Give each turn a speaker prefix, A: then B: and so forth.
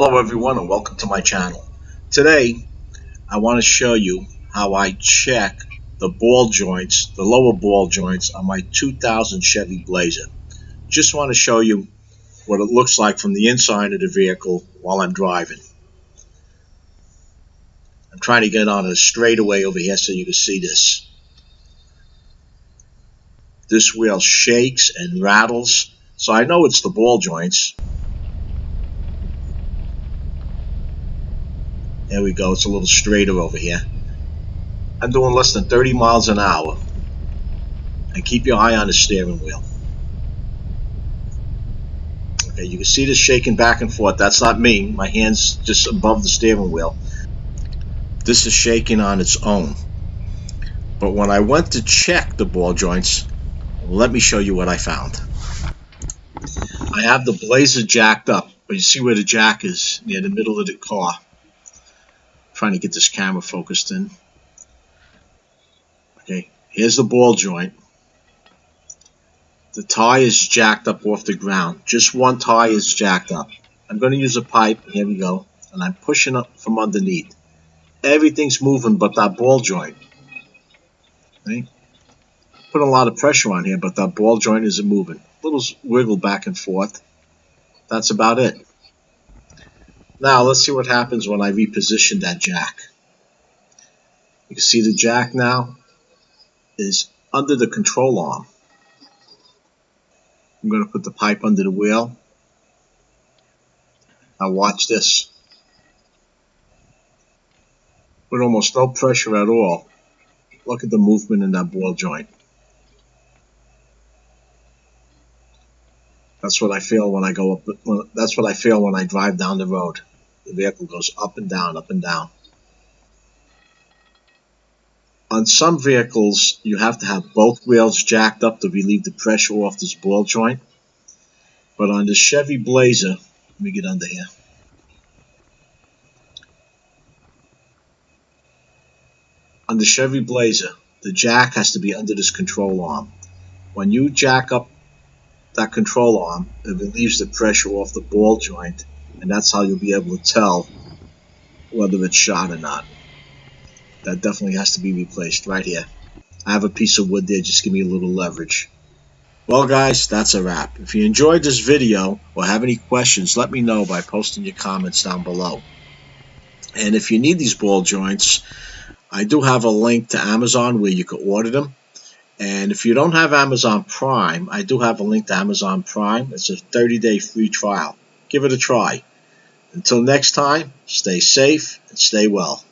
A: Hello everyone and welcome to my channel. Today I want to show you how I check the ball joints, the lower ball joints on my 2000 Chevy Blazer. Just want to show you what it looks like from the inside of the vehicle while I'm driving. I'm trying to get on a straightaway over here so you can see this. This wheel shakes and rattles, so I know it's the ball joints. There we go, it's a little straighter over here. I'm doing less than 30 miles an hour. And keep your eye on the steering wheel. Okay, you can see this shaking back and forth. That's not me. My hand's just above the steering wheel. This is shaking on its own. But when I went to check the ball joints, let me show you what I found. I have the Blazer jacked up. But you see where the jack is, near the middle of the car. Trying to get this camera focused in. Okay, here's the ball joint. The tie is jacked up off the ground. Just one tie is jacked up. I'm going to use a pipe. Here we go. And I'm pushing up from underneath. Everything's moving but that ball joint. Okay? Put a lot of pressure on here, but that ball joint isn't moving. A little wiggle back and forth. That's about it. Now let's see what happens when I reposition that jack. You can see the jack now is under the control arm. I'm going to put the pipe under the wheel. Now watch this. With almost no pressure at all. Look at the movement in that ball joint. That's what I feel when I go up. That's what I feel when I drive down the road. The vehicle goes up and down, up and down. On some vehicles, you have to have both wheels jacked up to relieve the pressure off this ball joint. But on the Chevy Blazer, let me get under here. On the Chevy Blazer, the jack has to be under this control arm. When you jack up that control arm, it relieves the pressure off the ball joint, and that's how you'll be able to tell whether it's shot or not. That definitely has to be replaced right here. I have a piece of wood there, just give me a little leverage. Well guys, that's a wrap. If you enjoyed this video or have any questions, let me know by posting your comments down below. And if you need these ball joints, I do have a link to Amazon where you can order them. And if you don't have Amazon Prime, I do have a link to Amazon Prime. It's a 30-day free trial. Give it a try. Until next time, stay safe and stay well.